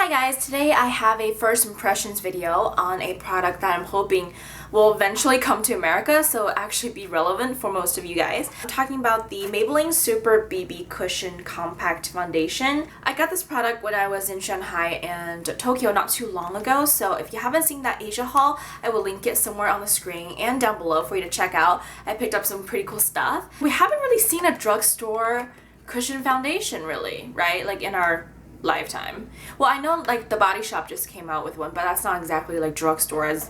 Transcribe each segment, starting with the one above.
Hi guys, today I have a first impressions video on a product that I'm hoping will eventually come to America, so actually be relevant for most of you guys. I'm talking about the Maybelline Super BB Cushion Compact Foundation. I got this product when I was in Shanghai and Tokyo not too long ago, so if you haven't seen that Asia haul, I will link it somewhere on the screen and down below for you to check out. I picked up some pretty cool stuff. We haven't really seen a drugstore cushion foundation really, right? Like in our lifetime. Well, I know like the Body Shop just came out with one, but that's not exactly like drugstore as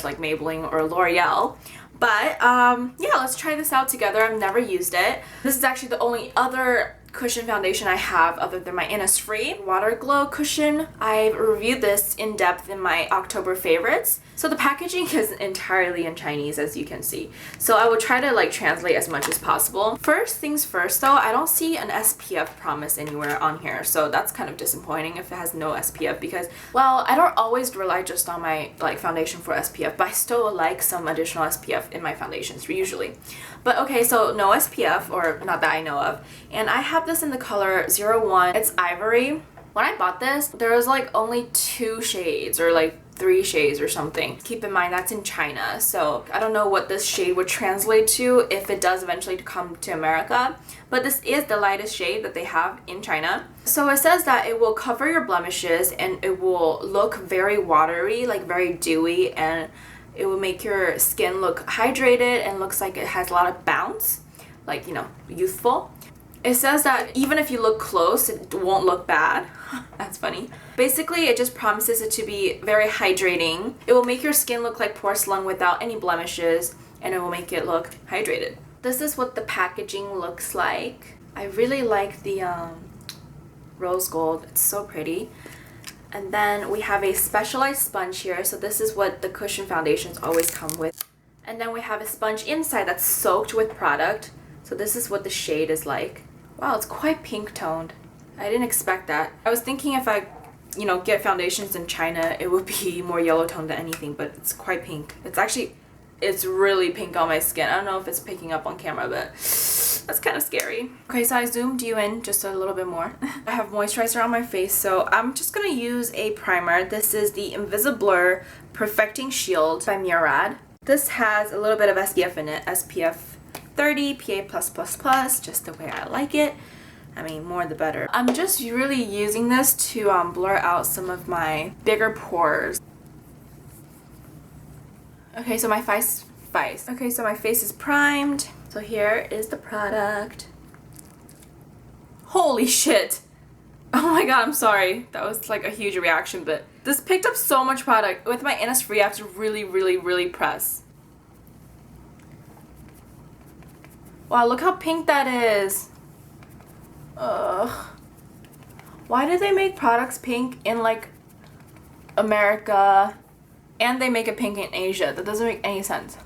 like Maybelline or L'Oreal. But yeah, let's try this out together. I've never used it. This is actually the only other cushion foundation I have other than my Innisfree Water Glow cushion. I've reviewed this in depth in my October favorites. So the packaging is entirely in Chinese, as you can see. So I will try to like translate as much as possible. First things first though, I don't see an SPF promise anywhere on here. So that's kind of disappointing if it has no SPF because, well, I don't always rely just on my like foundation for SPF, but I still like some additional SPF in my foundations usually. But okay, so no SPF, or not that I know of. And I have this in the color 01. It's ivory. When I bought this, there was like only 2 shades or like 3 shades or something. Keep in mind that's in China, so I don't know what this shade would translate to if it does eventually come to America. But this is the lightest shade that they have in China. So it says that it will cover your blemishes and it will look very watery, like very dewy, and it will make your skin look hydrated and looks like it has a lot of bounce, like, you know, youthful. It says that even if you look close, it won't look bad. That's funny. Basically, it just promises it to be very hydrating. It will make your skin look like porcelain without any blemishes, and it will make it look hydrated. This is what the packaging looks like. I really like the rose gold. It's so pretty. And then we have a specialized sponge here. So this is what the cushion foundations always come with. And then we have a sponge inside that's soaked with product. So this is what the shade is like. Wow, it's quite pink toned. I didn't expect that. I was thinking if I, you know, get foundations in China, it would be more yellow toned than anything, but it's quite pink. It's really pink on my skin. I don't know if it's picking up on camera, but that's kind of scary. Okay, so I zoomed you in just a little bit more. I have moisturizer on my face, so I'm just gonna use a primer. This is the Invisiblur Perfecting Shield by Murad. This has a little bit of SPF in it, SPF 30, PA+++, just the way I like it. I mean, more the better. I'm just really using this to blur out some of my bigger pores. Okay, so my face is primed. So here is the product. Holy shit! Oh my god, I'm sorry. That was like a huge reaction, but this picked up so much product. With my Innisfree, I have to really press. Wow, look how pink that is. Ugh. Why do they make products pink in like America and they make it pink in Asia? That doesn't make any sense.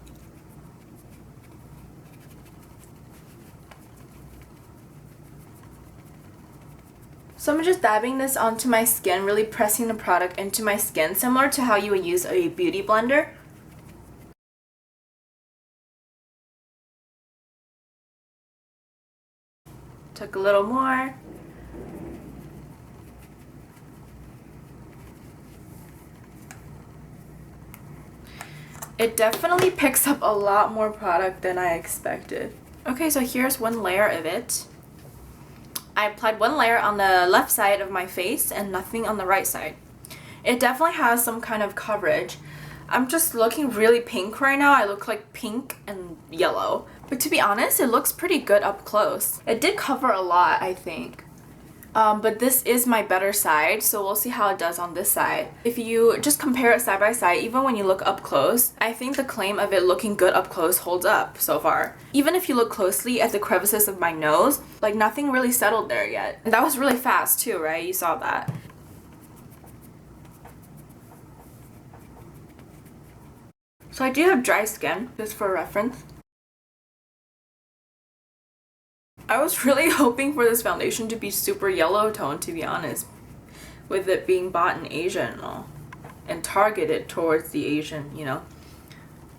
So I'm just dabbing this onto my skin, really pressing the product into my skin, similar to how you would use a beauty blender. Took a little more. It definitely picks up a lot more product than I expected. Okay, so here's one layer of it. I applied one layer on the left side of my face and nothing on the right side. It definitely has some kind of coverage. I'm just looking really pink right now. I look like pink and yellow. But to be honest, it looks pretty good up close. It did cover a lot, I think. But this is my better side, so we'll see how it does on this side. If you just compare it side by side, even when you look up close, I think the claim of it looking good up close holds up so far. Even if you look closely at the crevices of my nose, like nothing really settled there yet. And that was really fast too, right? You saw that. So I do have dry skin, just for reference. I was really hoping for this foundation to be super yellow tone, to be honest, with it being bought in Asia and all, and targeted towards the Asian, you know,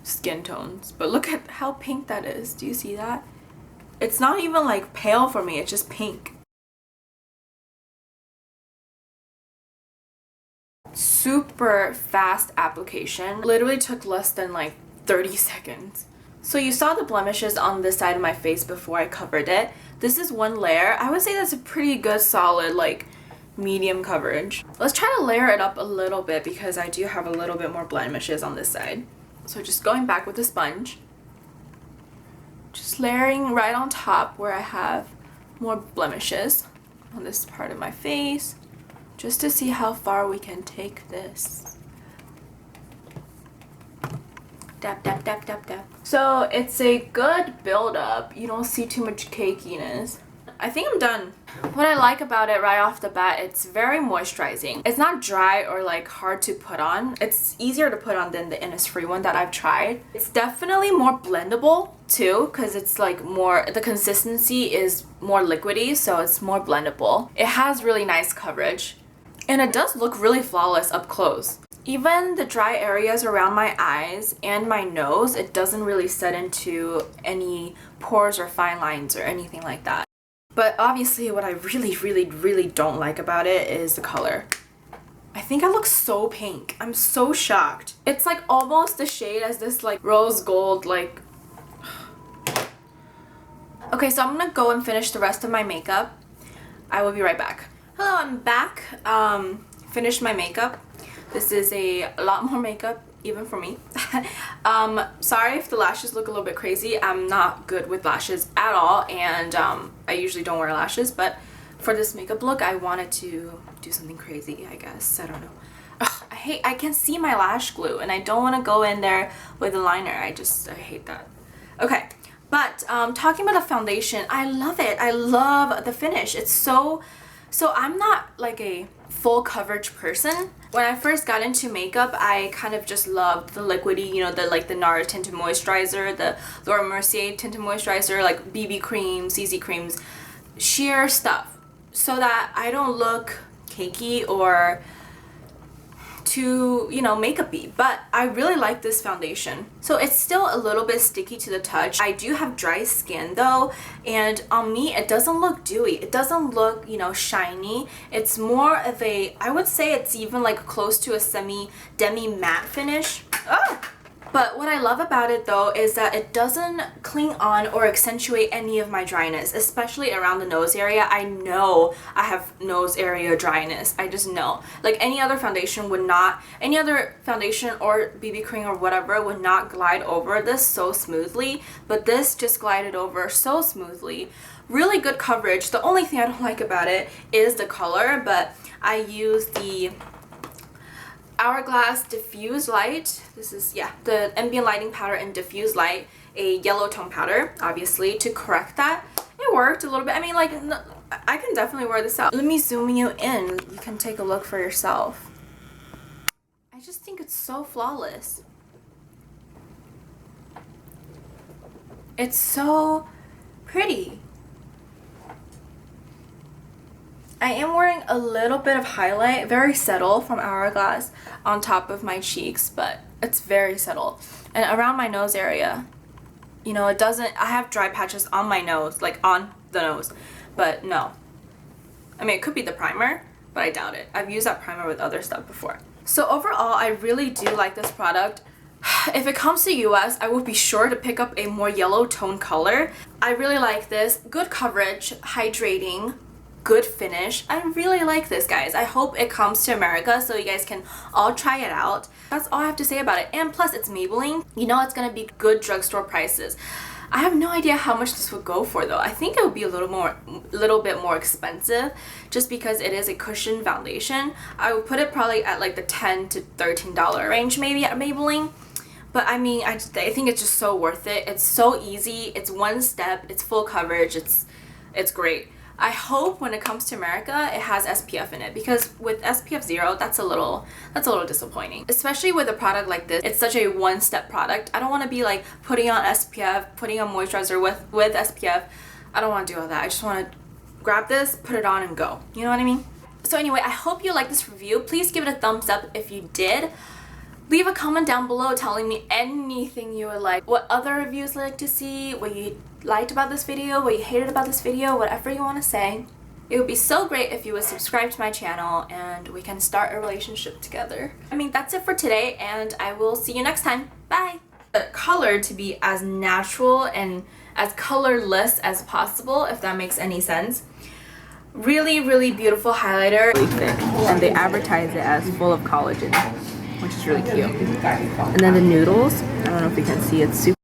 skin tones. But look at how pink that is. Do you see that? It's not even like pale for me, it's just pink. super fast application. Literally took less than like 30 seconds. So you saw the blemishes on this side of my face before I covered it. This is one layer. I would say that's a pretty good solid like medium coverage. Let's try to layer it up a little bit because I do have a little bit more blemishes on this side. So just going back with the sponge, just layering right on top where I have more blemishes on this part of my face, just to see how far we can take this. Dab, dab, dab, dab, dab. So it's a good build up. You don't see too much cakiness. I think I'm done. What I like about it right off the bat, it's very moisturizing. It's not dry or like hard to put on. It's easier to put on than the Innisfree one that I've tried. It's definitely more blendable too, because it's like more, the consistency is more liquidy, so it's more blendable. It has really nice coverage and it does look really flawless up close. Even the dry areas around my eyes and my nose, it doesn't really set into any pores or fine lines or anything like that. But obviously what I really don't like about it is the color. I think I look so pink. I'm so shocked. It's like almost the shade as this like rose gold like... Okay, so I'm gonna go and finish the rest of my makeup. I will be right back. Hello, I'm back. Finished my makeup. This is a lot more makeup, even for me. Sorry if the lashes look a little bit crazy. I'm not good with lashes at all, and I usually don't wear lashes, but for this makeup look, I wanted to do something crazy, I guess. I don't know. Ugh, I can't see my lash glue, and I don't want to go in there with a liner. I hate that. Okay, but talking about the foundation, I love it. I love the finish. It's so I'm not like a full coverage person. When I first got into makeup, I kind of just loved the liquidy, you know, the like the NARS tinted moisturizer, the Laura Mercier tinted moisturizer, like BB creams, CC creams, sheer stuff, so that I don't look cakey or too, you know, makeup-y. But I really like this foundation. So it's still a little bit sticky to the touch. I do have dry skin though, and on me it doesn't look dewy. It doesn't look, you know, shiny. It's more of a, I would say it's even like close to a demi matte finish. Oh! But what I love about it though is that it doesn't cling on or accentuate any of my dryness, especially around the nose area. I know I have nose area dryness. I just know. Like any other foundation would not, any other foundation or BB cream or whatever would not glide over this so smoothly, but this just glided over so smoothly. Really good coverage. The only thing I don't like about it is the color, but I use the Hourglass Diffuse Light. This is, yeah, the ambient lighting powder in Diffuse Light, a yellow tone powder, obviously, to correct that. It worked a little bit. I mean, like, I can definitely wear this out. Let me zoom you in. You can take a look for yourself. I just think it's so flawless. It's so pretty. I am wearing a little bit of highlight, very subtle, from Hourglass on top of my cheeks, but it's very subtle. And around my nose area, you know, it doesn't, I have dry patches on my nose, like on the nose, but no. I mean, it could be the primer, but I doubt it. I've used that primer with other stuff before. So overall, I really do like this product. If it comes to US, I will be sure to pick up a more yellow tone color. I really like this. Good coverage, hydrating, good finish. I really like this, guys. I hope it comes to America so you guys can all try it out. That's all I have to say about it. And plus, it's Maybelline. You know it's gonna be good drugstore prices. I have no idea how much this would go for though. I think it would be a little bit more expensive just because it is a cushion foundation. I would put it probably at like the $10 to $13 range maybe at Maybelline. But I mean, I think it's just so worth it. It's so easy. It's one step. It's full coverage. It's great. I hope when it comes to America, it has SPF in it, because with SPF 0, that's a little disappointing. Especially with a product like this, it's such a one-step product. I don't want to be like putting on SPF, putting on moisturizer with SPF. I don't want to do all that. I just want to grab this, put it on, and go. You know what I mean? So anyway, I hope you liked this review. Please give it a thumbs up if you did. Leave a comment down below telling me anything you would like, what other reviews you'd like to see, what you liked about this video, what you hated about this video, whatever you want to say. It would be so great if you would subscribe to my channel and we can start a relationship together. I mean, that's it for today, and I will see you next time. Bye! The color to be as natural and as colorless as possible, if that makes any sense. Really, really beautiful highlighter. Really thick, and they advertise it as full of collagen, which is really cute. And then the noodles, I don't know if you can see, it's super